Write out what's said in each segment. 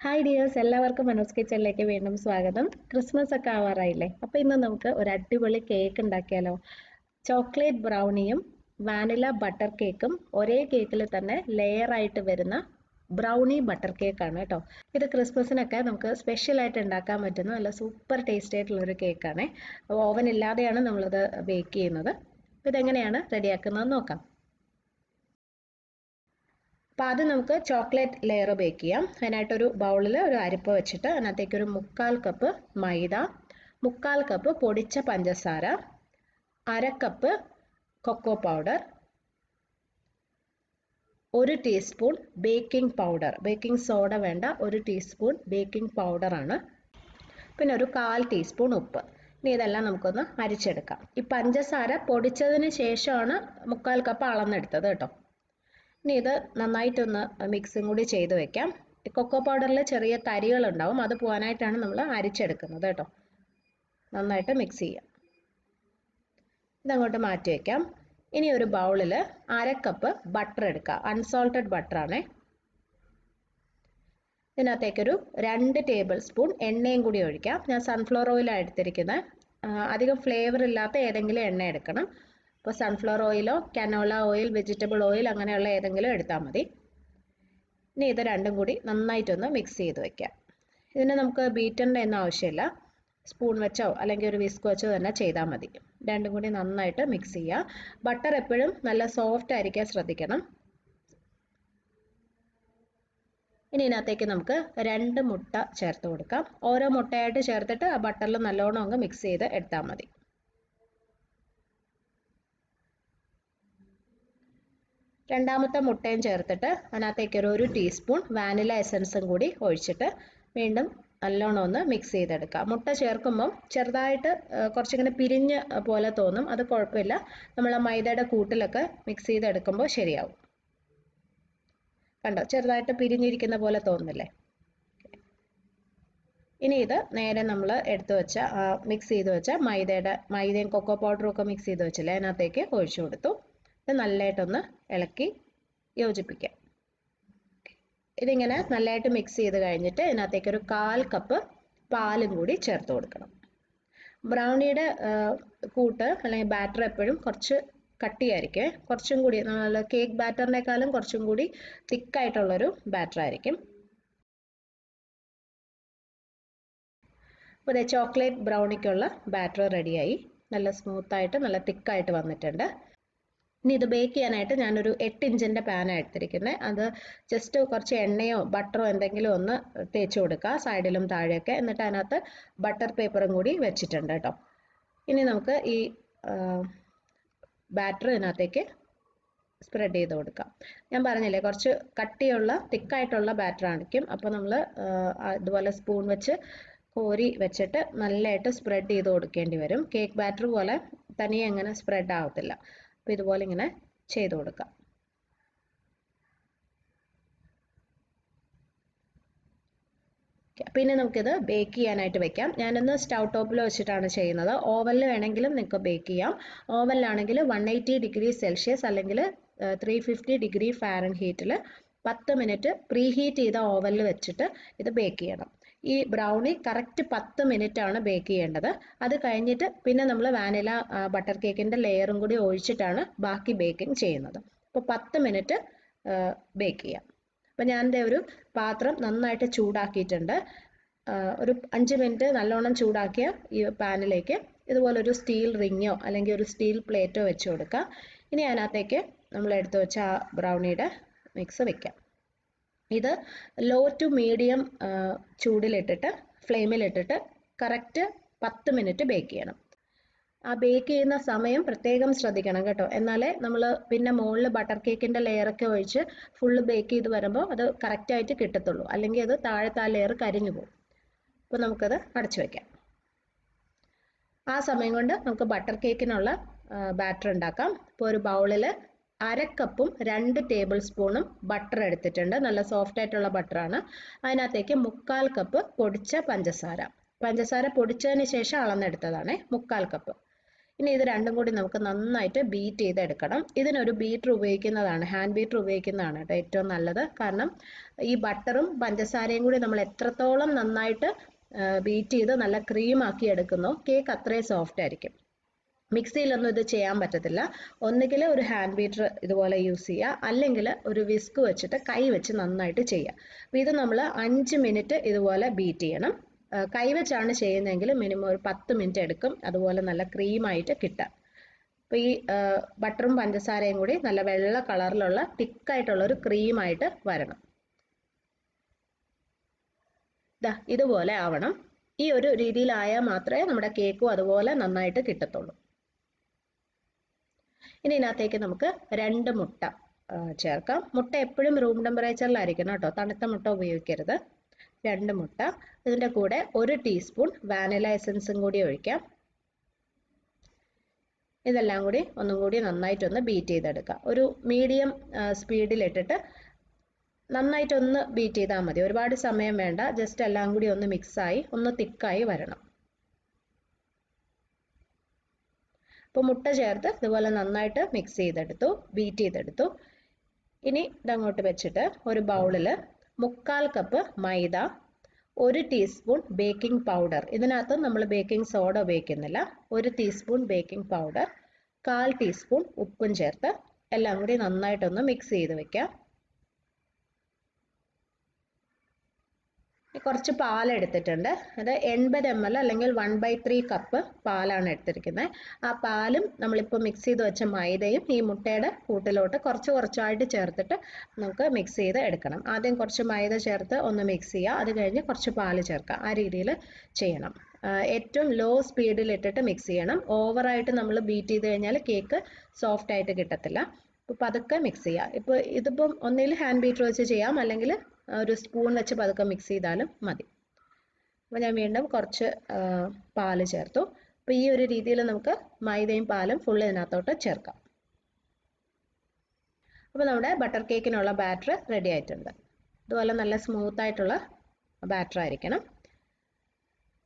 Hi dears, എല്ലാവർക്കും മനോസ് കിച്ചണിലേക്ക് വീണ്ടും സ്വാഗതം. ക്രിസ്മസ് ഒക്കെ ആവാറായില്ലേ? അപ്പോൾ ഇന്ന് നമുക്ക് ഒരു അടിപൊളി കേക്ക് ഉണ്ടാക്കിയാലോ? ചോക്ലേറ്റ് ബ്രൗണിയും വാനില ബട്ടർ കേക്കും ഒരേ കേക്കിൽ തന്നെ ലെയർ ആയിട്ട് വരുന്ന ബ്രൗണി ബട്ടർ കേക്കാണ് കേട്ടോ. ഇത് ക്രിസ്മസിനൊക്കെ നമുക്ക് സ്പെഷ്യലായിട്ട് ഉണ്ടാക്കാൻ പറ്റുന്ന നല്ല സൂപ്പർ ടേസ്റ്റ് ആയിട്ടുള്ള ഒരു കേക്കാണ്. ഓവൻ ഇല്ലാതെയാണ് നമ്മളിത് ബേക്ക് ചെയ്യുന്നത്. അപ്പോൾ ഇതെങ്ങനെയാണ് റെഡിയാക്കുന്നതെന്ന് നോക്കാം. അപ്പോൾ ആദ്യം നമുക്ക് ചോക്ലേറ്റ് ലെയർ ബേക്ക് ചെയ്യാം. അതിനായിട്ടൊരു ബൗളിൽ ഒരു അരിപ്പ വെച്ചിട്ട് അതിനകത്തേക്ക് ഒരു 1/4 കപ്പ് മൈദ, 1/4 കപ്പ് പൊടിച്ച പഞ്ചസാര, 1/2 cup cocoa powder, 1 teaspoon baking powder, baking soda വേണ്ട, 1 ടീസ്പൂൺ ബേക്കിംഗ് പൗഡറാണ്, പിന്നെ ഒരു 1/4 ടീസ്പൂൺ ഉപ്പ്. ഇനി ഇതെല്ലാം നമുക്കൊന്ന് അരിച്ചെടുക്കാം. ഈ പഞ്ചസാര പൊടിച്ചതിന് ശേഷമാണ് 1/4 കപ്പ് അളന്നെടുത്തത് കേട്ടോ. ഇനി ഇത് നന്നായിട്ടൊന്ന് മിക്സും കൂടി ചെയ്ത് വെക്കാം. കൊക്കോ പൗഡറിൽ ചെറിയ തരികളുണ്ടാവും, അത് പോകാനായിട്ടാണ് നമ്മൾ അരിച്ചെടുക്കുന്നത് കേട്ടോ. നന്നായിട്ട് മിക്സ് ചെയ്യാം. ഇതങ്ങോട്ട് മാറ്റി വയ്ക്കാം. ഇനി ഒരു ബൗളിൽ 1/2 കപ്പ് ബട്ടർ എടുക്കുക. അൺസോൾട്ടഡ് ബട്ടറാണേ. ഇതിനകത്തേക്കൊരു 2 ടേബിൾ സ്പൂൺ എണ്ണയും കൂടി ഒഴിക്കാം. ഞാൻ സൺഫ്ലവർ ഓയിലാണ് എടുത്തിരിക്കുന്നത്. അധികം ഫ്ലേവർ ഇല്ലാത്ത ഏതെങ്കിലും എണ്ണ എടുക്കണം. അപ്പോൾ സൺഫ്ലവർ ഓയിലോ കനോല ഓയിൽ, വെജിറ്റബിൾ ഓയിൽ അങ്ങനെയുള്ള ഏതെങ്കിലും എടുത്താൽ മതി. ഇനി ഇത് രണ്ടും കൂടി നന്നായിട്ടൊന്ന് മിക്സ് ചെയ്ത് വെക്കാം. ഇതിന് നമുക്ക് ബീറ്ററിൻ്റെ ഒന്നും ആവശ്യമില്ല. സ്പൂൺ വെച്ചോ അല്ലെങ്കിൽ ഒരു വിസ്ക് വെച്ചോ തന്നെ ചെയ്താൽ മതി. രണ്ടും കൂടി നന്നായിട്ട് മിക്സ് ചെയ്യുക. ബട്ടർ എപ്പോഴും നല്ല സോഫ്റ്റ് ആയിരിക്കാൻ ശ്രദ്ധിക്കണം. ഇനി ഇതിനകത്തേക്ക് നമുക്ക് 2 മുട്ട ചേർത്ത് കൊടുക്കാം. ഓരോ മുട്ടയായിട്ട് ചേർത്തിട്ട് ആ ബട്ടറിൽ നല്ലോണം അങ്ങ് മിക്സ് ചെയ്ത് എടുത്താൽ മതി. രണ്ടാമത്തെ മുട്ടയും ചേർത്തിട്ട് അതിനകത്തേക്ക് ഒരു ടീസ്പൂൺ വാനില എസൻസും കൂടി ഒഴിച്ചിട്ട് വീണ്ടും നല്ലോണം ഒന്ന് മിക്സ് ചെയ്തെടുക്കുക. മുട്ട ചേർക്കുമ്പം ചെറുതായിട്ട് കുറച്ചിങ്ങനെ പിരിഞ്ഞ് പോലെ തോന്നും. അത് കുഴപ്പമില്ല, നമ്മൾ ആ മൈദയുടെ കൂട്ടിലൊക്കെ മിക്സ് ചെയ്തെടുക്കുമ്പോൾ ശരിയാവും. കണ്ടോ, ചെറുതായിട്ട് പിരിഞ്ഞിരിക്കുന്ന പോലെ തോന്നുന്നില്ലേ? ഇനി ഇത് നേരെ നമ്മൾ എടുത്തു വെച്ച മിക്സ് ചെയ്ത് വെച്ച മൈദയും കൊക്കോ പൗഡറും ഒക്കെ മിക്സ് ചെയ്ത് വെച്ചില്ലേ, അതിനകത്തേക്ക് ഒഴിച്ചു കൊടുത്തു. ഇത് നല്ലതായിട്ടൊന്ന് ഇളക്കി യോജിപ്പിക്കാം. ഇതിങ്ങനെ നല്ലതായിട്ട് മിക്സ് ചെയ്ത് കഴിഞ്ഞിട്ട് ഇതിനകത്തേക്ക് ഒരു 1/4 കപ്പ് പാലും കൂടി ചേർത്ത് കൊടുക്കണം. ബ്രൗണിയുടെ കൂട്ട് അല്ലെങ്കിൽ ബാറ്റർ എപ്പോഴും കുറച്ച് കട്ടിയായിരിക്കും. കുറച്ചും കൂടി നല്ല കേക്ക് ബാറ്ററിനേക്കാളും കുറച്ചും കൂടി തിക്കായിട്ടുള്ളൊരു ബാറ്റർ ആയിരിക്കും. അപ്പോൾ ഇത് ചോക്ലേറ്റ് ബ്രൗണിക്കുള്ള ബാറ്റർ റെഡിയായി. നല്ല സ്മൂത്തായിട്ട് നല്ല തിക്കായിട്ട് വന്നിട്ടുണ്ട്. ഇനി ഇത് ബേക്ക് ചെയ്യാനായിട്ട് ഞാനൊരു 8 ഇഞ്ചിൻ്റെ പാനാണ് എടുത്തിരിക്കുന്നത്. അത് ജസ്റ്റ് കുറച്ച് എണ്ണയോ ബട്ടറോ എന്തെങ്കിലും ഒന്ന് തേച്ച് കൊടുക്കുക സൈഡിലും താഴെയൊക്കെ. എന്നിട്ട് അതിനകത്ത് ബട്ടർ പേപ്പറും കൂടി വെച്ചിട്ടുണ്ട് കേട്ടോ. ഇനി നമുക്ക് ഈ ബാറ്റർ ഇതിനകത്തേക്ക് സ്പ്രെഡ് ചെയ്ത് കൊടുക്കാം. ഞാൻ പറഞ്ഞില്ലേ കുറച്ച് കട്ടിയുള്ള തിക്കായിട്ടുള്ള ബാറ്റർ ആയിരിക്കും. അപ്പോൾ നമ്മൾ ഇതുപോലെ സ്പൂൺ വെച്ച് കോരി വെച്ചിട്ട് നല്ലതായിട്ട് സ്പ്രെഡ് ചെയ്ത് കൊടുക്കേണ്ടി വരും. കേക്ക് ബാറ്റർ പോലെ തനിയെ അങ്ങനെ സ്പ്രെഡ് ആവത്തില്ല. അപ്പോൾ ഇതുപോലെ ഇങ്ങനെ ചെയ്ത് കൊടുക്കാം. പിന്നെ നമുക്കിത് ബേക്ക് ചെയ്യാനായിട്ട് വെക്കാം. ഞാനിന്ന് സ്റ്റൗ ടോപ്പിൽ വെച്ചിട്ടാണ് ചെയ്യുന്നത്. ഓവനിൽ വേണമെങ്കിലും നിങ്ങൾക്ക് ബേക്ക് ചെയ്യാം. ഓവനിലാണെങ്കിൽ 180 ഡിഗ്രി സെൽഷ്യസ് അല്ലെങ്കിൽ 350 ഡിഗ്രി ഫാരൻഹീറ്റിൽ 10 മിനിറ്റ് പ്രീ ഹീറ്റ് ചെയ്ത ഓവനിൽ വെച്ചിട്ട് ഇത് ബേക്ക് ചെയ്യണം. ഈ ബ്രൗണി കറക്റ്റ് 10 മിനിറ്റ് ആണ് ബേക്ക് ചെയ്യേണ്ടത്. അത് കഴിഞ്ഞിട്ട് പിന്നെ നമ്മൾ വാനില ബട്ടർ കേക്കിൻ്റെ ലെയറും കൂടി ഒഴിച്ചിട്ടാണ് ബാക്കി ബേക്കിംഗ് ചെയ്യുന്നത്. അപ്പോൾ 10 മിനിറ്റ് ബേക്ക് ചെയ്യാം. അപ്പോൾ ഞാൻ ഒരു പാത്രം നന്നായിട്ട് ചൂടാക്കിയിട്ടുണ്ട്. ഒരു 5 മിനിറ്റ് നല്ലോണം ചൂടാക്കിയ ഈ പാനിലേക്ക് ഇതുപോലൊരു സ്റ്റീൽ റിങ്ങോ അല്ലെങ്കിൽ ഒരു സ്റ്റീൽ പ്ലേറ്റോ വെച്ച് കൊടുക്കുക. ഇനി അതിനകത്തേക്ക് നമ്മൾ എടുത്തു വെച്ച ആ ബ്രൗണിയുടെ മിക്സ് വെക്കാം. ഇത് ലോ ടു മീഡിയം ചൂടിലിട്ടിട്ട് ഫ്ലെയിമിലിട്ടിട്ട് കറക്റ്റ് 10 മിനിറ്റ് ബേക്ക് ചെയ്യണം. ആ ബേക്ക് ചെയ്യുന്ന സമയം പ്രത്യേകം ശ്രദ്ധിക്കണം കേട്ടോ. എന്നാലേ നമ്മൾ പിന്നെ മുകളിൽ ബട്ടർ കേക്കിൻ്റെ ലെയറൊക്കെ ഒഴിച്ച് ഫുള്ള് ബേക്ക് ചെയ്ത് വരുമ്പോൾ അത് കറക്റ്റായിട്ട് കിട്ടത്തുള്ളൂ. അല്ലെങ്കിൽ അത് താഴത്തെ ആ ലെയർ കരിഞ്ഞു പോകും. അപ്പോൾ നമുക്കത് അടച്ചു വയ്ക്കാം. ആ സമയം കൊണ്ട് നമുക്ക് ബട്ടർ കേക്കിനുള്ള ബാറ്റർ ഉണ്ടാക്കാം. ഇപ്പോൾ ഒരു ബൗളിൽ 1/2 കപ്പും 2 ടേബിൾ സ്പൂണും ബട്ടർ എടുത്തിട്ടുണ്ട്. നല്ല സോഫ്റ്റ് ആയിട്ടുള്ള ബട്ടറാണ്. അതിനകത്തേക്ക് 1/4 കപ്പ് പൊടിച്ച പഞ്ചസാര പൊടിച്ചതിന് ശേഷം അളന്നെടുത്തതാണ് 1/4 കപ്പ്. ഇനി ഇത് രണ്ടും കൂടി നമുക്ക് നന്നായിട്ട് ബീറ്റ് ചെയ്തെടുക്കണം. ഇതിനൊരു ബീറ്റർ ഉപയോഗിക്കുന്നതാണ്, ഹാൻഡ് ബീറ്റർ ഉപയോഗിക്കുന്നതാണ് കേട്ടോ ഏറ്റവും നല്ലത്. കാരണം ഈ ബട്ടറും പഞ്ചസാരയും കൂടി നമ്മൾ എത്രത്തോളം നന്നായിട്ട് ബീറ്റ് ചെയ്ത് നല്ല ക്രീം ആക്കി എടുക്കുന്നോ കേക്ക് അത്രയും സോഫ്റ്റ് ആയിരിക്കും. മിക്സിയിലൊന്നും ഇത് ചെയ്യാൻ പറ്റത്തില്ല. ഒന്നുകിൽ ഒരു ഹാൻഡ് ബീറ്റർ ഇതുപോലെ യൂസ് ചെയ്യുക, അല്ലെങ്കിൽ ഒരു വിസ്ക് വെച്ചിട്ട് കൈ വെച്ച് നന്നായിട്ട് ചെയ്യുക. അപ്പോൾ ഇത് നമ്മൾ 5 മിനിറ്റ് ഇതുപോലെ ബീറ്റ് ചെയ്യണം. കൈവച്ചാണ് ചെയ്യുന്നതെങ്കിൽ മിനിമം ഒരു 10 മിനിറ്റ് എടുക്കും അതുപോലെ നല്ല ക്രീമായിട്ട് കിട്ടാൻ. അപ്പോൾ ഈ ബട്ടറും പഞ്ചസാരയും കൂടി നല്ല വെള്ള കളറിലുള്ള തിക്കായിട്ടുള്ള ഒരു ക്രീമായിട്ട് വരണം. ഇതുപോലെ ആവണം. ഈ ഒരു രീതിയിലായാൽ മാത്രമേ നമ്മുടെ കേക്കും അതുപോലെ നന്നായിട്ട് കിട്ടത്തുള്ളൂ. ഇനി ഇതിനകത്തേക്ക് നമുക്ക് 2 മുട്ട ചേർക്കാം. മുട്ട എപ്പോഴും റൂം ടെമ്പറേച്ചറിലായിരിക്കണം കേട്ടോ, തണുത്ത മുട്ട ഉപയോഗിക്കരുത്. 2 മുട്ട. ഇതിൻ്റെ കൂടെ 1 ടീസ്പൂൺ വാനില എസൻസും കൂടി ഒഴിക്കാം. ഇതെല്ലാം കൂടി ഒന്നും കൂടി നന്നായിട്ടൊന്ന് ബീറ്റ് ചെയ്തെടുക്കാം. ഒരു മീഡിയം സ്പീഡിലിട്ടിട്ട് നന്നായിട്ടൊന്ന് ബീറ്റ് ചെയ്താൽ മതി, ഒരുപാട് സമയം വേണ്ട. ജസ്റ്റ് എല്ലാം കൂടി ഒന്ന് മിക്സായി ഒന്ന് തിക്കായി വരണം. അപ്പോൾ മുട്ട ചേർത്ത് ഇതുപോലെ നന്നായിട്ട് മിക്സ് ചെയ്തെടുത്തു, ബീറ്റ് ചെയ്തെടുത്തു. ഇനി ഇതങ്ങോട്ട് വെച്ചിട്ട് ഒരു ബൗളിൽ 1/4 കപ്പ് മൈദ, 1 ടീസ്പൂൺ ബേക്കിംഗ് പൗഡർ, ഇതിനകത്ത് നമ്മൾ ബേക്കിംഗ് സോഡ ഉപയോഗിക്കുന്നില്ല, 1 ടീസ്പൂൺ ബേക്കിംഗ് പൗഡർ, 1/4 ടീസ്പൂൺ ഉപ്പും ചേർത്ത് എല്ലാം കൂടി നന്നായിട്ടൊന്ന് മിക്സ് ചെയ്ത് വെക്കാം. കുറച്ച് പാൽ എടുത്തിട്ടുണ്ട്. അത് 80 ml അല്ലെങ്കിൽ 1/3 കപ്പ് പാലാണ് എടുത്തിരിക്കുന്നത്. ആ പാലും നമ്മളിപ്പോൾ മിക്സ് ചെയ്ത് വെച്ച മൈദയും ഈ മുട്ടയുടെ കൂട്ടിലോട്ട് കുറച്ച് കുറച്ചായിട്ട് ചേർത്തിട്ട് നമുക്ക് മിക്സ് ചെയ്ത് എടുക്കണം. ആദ്യം കുറച്ച് മൈദ ചേർത്ത് ഒന്ന് മിക്സ് ചെയ്യുക, അത് കഴിഞ്ഞ് കുറച്ച് പാൽ ചേർക്കുക. ആ രീതിയിൽ ചെയ്യണം. ഏറ്റവും ലോ സ്പീഡിൽ ഇട്ടിട്ട് മിക്സ് ചെയ്യണം. ഓവറായിട്ട് നമ്മൾ ബീറ്റ് ചെയ്ത് കഴിഞ്ഞാൽ കേക്ക് സോഫ്റ്റ് ആയിട്ട് കിട്ടത്തില്ല. ഇപ്പോൾ പതുക്കെ മിക്സ് ചെയ്യുക. ഇപ്പോൾ ഇതിപ്പം ഒന്നിൽ ഹാൻഡ് ബീറ്റർ വെച്ച് ചെയ്യാം, അല്ലെങ്കിൽ ഒരു സ്പൂൺ വെച്ച് പതുക്കെ മിക്സ് ചെയ്താലും മതി. അപ്പോൾ ഞാൻ വീണ്ടും കുറച്ച് പാല് ചേർത്തു. അപ്പോൾ ഈ ഒരു രീതിയിൽ നമുക്ക് മൈദയും പാലും ഫുള്ള് ഇതിനകത്തോട്ട് ചേർക്കാം. അപ്പോൾ നമ്മുടെ ബട്ടർ കേക്കിനുള്ള ബാറ്റർ റെഡി ആയിട്ടുണ്ട്. ഇതുപോലെ നല്ല സ്മൂത്ത് ആയിട്ടുള്ള ബാറ്റർ ആയിരിക്കണം.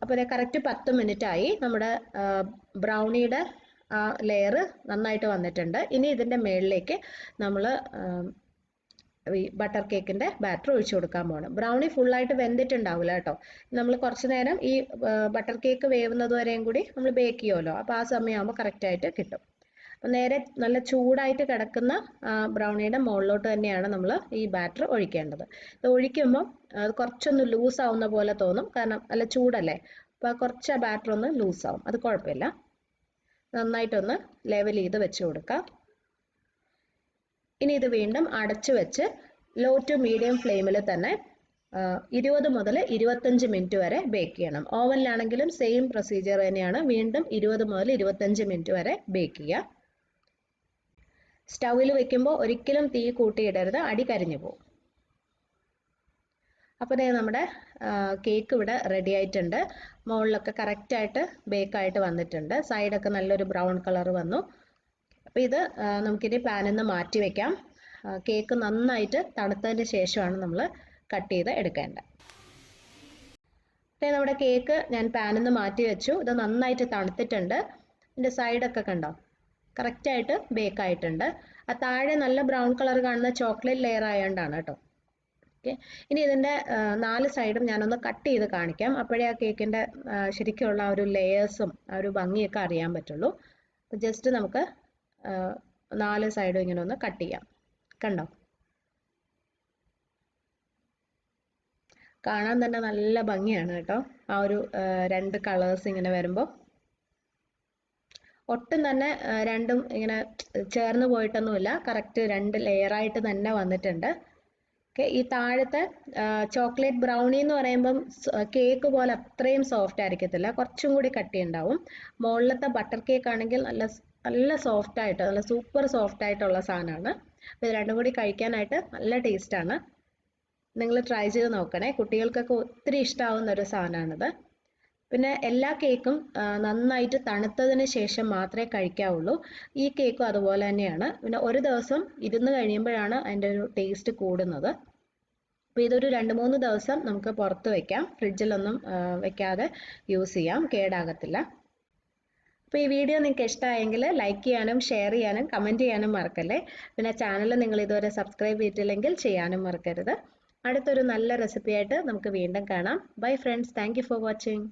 അപ്പോൾ ഇത് കറക്റ്റ് 10 മിനിറ്റ് ആയി. നമ്മുടെ ബ്രൗണിയുടെ ആ ലെയർ നന്നായിട്ട് വന്നിട്ടുണ്ട്. ഇനി ഇതിൻ്റെ മുകളിലേക്ക് നമ്മൾ ഈ ബട്ടർ കേക്കിൻ്റെ ബാറ്റർ ഒഴിച്ചു കൊടുക്കാൻ പോകണം. ബ്രൗണി ഫുള്ളായിട്ട് വെന്തിട്ടുണ്ടാവില്ല കേട്ടോ. നമ്മൾ കുറച്ച് നേരം ഈ ബട്ടർ കേക്ക് വേവുന്നത് വരെയും കൂടി നമ്മൾ ബേക്ക് ചെയ്യുമല്ലോ, അപ്പോൾ ആ സമയമാകുമ്പോൾ കറക്റ്റായിട്ട് കിട്ടും. അപ്പോൾ നേരെ നല്ല ചൂടായിട്ട് കിടക്കുന്ന ബ്രൗണിയുടെ മുകളിലോട്ട് തന്നെയാണ് നമ്മൾ ഈ ബാറ്റർ ഒഴിക്കേണ്ടത്. ഇത് ഒഴിക്കുമ്പോൾ അത് കുറച്ചൊന്ന് ലൂസ് ആവുന്ന പോലെ തോന്നും, കാരണം നല്ല ചൂടല്ലേ. അപ്പോൾ കുറച്ച് ആ ബാറ്റർ ഒന്ന് ലൂസാവും, അത് കുഴപ്പമില്ല. നന്നായിട്ടൊന്ന് ലെവൽ ചെയ്ത് വെച്ച് കൊടുക്കാം. ഇനി ഇത് വീണ്ടും അടച്ചു വെച്ച് ലോ ടു മീഡിയം ഫ്ലെയിമിൽ തന്നെ 20 മുതൽ 25 മിനിറ്റ് വരെ ബേക്ക് ചെയ്യണം. ഓവനിലാണെങ്കിലും സെയിം പ്രൊസീജിയർ തന്നെയാണ്. വീണ്ടും 20 മുതൽ 25 മിനിറ്റ് വരെ ബേക്ക് ചെയ്യുക. സ്റ്റൗവിൽ വെക്കുമ്പോൾ ഒരിക്കലും തീ കൂട്ടിയിടരുത്, അടി കരിഞ്ഞു പോകും. അപ്പോൾ നമ്മുടെ കേക്ക് ഇവിടെ റെഡി ആയിട്ടുണ്ട്. മുകളിലൊക്കെ കറക്റ്റായിട്ട് ബേക്കായിട്ട് വന്നിട്ടുണ്ട്. സൈഡൊക്കെ നല്ലൊരു ബ്രൗൺ കളർ വന്നു. അപ്പോൾ ഇത് നമുക്കിനി പാനിൽ നിന്ന് മാറ്റി വയ്ക്കാം. കേക്ക് നന്നായിട്ട് തണുത്തതിന് ശേഷമാണ് നമ്മൾ കട്ട് ചെയ്ത് എടുക്കേണ്ടത്. അപ്പോൾ നമ്മുടെ കേക്ക് ഞാൻ പാനിൽ നിന്ന് മാറ്റി വെച്ചു. ഇത് നന്നായിട്ട് തണുത്തിട്ടുണ്ട്. ഇതിൻ്റെ സൈഡൊക്കെ കണ്ടോ, കറക്റ്റായിട്ട് ബേക്കായിട്ടുണ്ട്. ആ താഴെ നല്ല ബ്രൗൺ കളർ കാണുന്ന ചോക്ലേറ്റ് ലെയർ ആയതുകൊണ്ടാണ് കേട്ടോ. ഓക്കെ, ഇനി ഇതിൻ്റെ 4 സൈഡും ഞാനൊന്ന് കട്ട് ചെയ്ത് കാണിക്കാം. അപ്പോഴേ ആ കേക്കിൻ്റെ ശരിക്കുള്ള ആ ഒരു ലെയേഴ്സും ആ ഒരു ഭംഗിയൊക്കെ അറിയാൻ പറ്റുള്ളൂ. അപ്പോൾ ജസ്റ്റ് നമുക്ക് 4 സൈഡും ഇങ്ങനെ ഒന്ന് കട്ട് ചെയ്യാം. കണ്ടോ, കാണാൻ തന്നെ നല്ല ഭംഗിയാണ് കേട്ടോ. ആ ഒരു 2 കളേഴ്സ് ഇങ്ങനെ വരുമ്പോൾ ഒട്ടും തന്നെ രണ്ടും ഇങ്ങനെ ചേർന്ന് പോയിട്ടൊന്നുമില്ല, കറക്റ്റ് 2 ലെയറായിട്ട് തന്നെ വന്നിട്ടുണ്ട്. ഓക്കെ, ഈ താഴത്തെ ചോക്ലേറ്റ് ബ്രൗണി എന്ന് പറയുമ്പം കേക്ക് പോലെ അത്രയും സോഫ്റ്റ് ആയിരിക്കത്തില്ല, കുറച്ചും കൂടി കട്ടിയുണ്ടാവും. മുകളിലത്തെ ബട്ടർ കേക്ക് ആണെങ്കിൽ നല്ല സോഫ്റ്റ് ആയിട്ട്, നല്ല സൂപ്പർ സോഫ്റ്റ് ആയിട്ടുള്ള സാധനമാണ്. അപ്പോൾ ഇത് രണ്ടും കൂടി കഴിക്കാനായിട്ട് നല്ല ടേസ്റ്റാണ്. നിങ്ങൾ ട്രൈ ചെയ്ത് നോക്കണേ, കുട്ടികൾക്കൊക്കെ ഒത്തിരി ഇഷ്ടമാവുന്ന ഒരു സാധനമാണിത്. പിന്നെ എല്ലാ കേക്കും നന്നായിട്ട് തണുത്തതിന് ശേഷം മാത്രമേ കഴിക്കാവുള്ളൂ. ഈ കേക്കും അതുപോലെ തന്നെയാണ്. പിന്നെ ഒരു ദിവസം ഇരുന്ന് കഴിയുമ്പോഴാണ് അതിൻ്റെ ഒരു ടേസ്റ്റ് കൂടുന്നത്. അപ്പോൾ ഇതൊരു 2-3 ദിവസം നമുക്ക് പുറത്ത് വയ്ക്കാം, ഫ്രിഡ്ജിലൊന്നും വെക്കാതെ യൂസ് ചെയ്യാം, കേടാകത്തില്ല. അപ്പോൾ ഈ വീഡിയോ നിങ്ങൾക്ക് ഇഷ്ടമായെങ്കിൽ ലൈക്ക് ചെയ്യാനും ഷെയർ ചെയ്യാനും കമൻറ്റ് ചെയ്യാനും മറക്കല്ലേ. പിന്നെ ചാനൽ നിങ്ങൾ ഇതുവരെ സബ്സ്ക്രൈബ് ചെയ്തിട്ടില്ലെങ്കിൽ ചെയ്യാനും മറക്കരുത്. അടുത്തൊരു നല്ല റെസിപ്പിയായിട്ട് നമുക്ക് വീണ്ടും കാണാം. Bye friends, thank you for watching.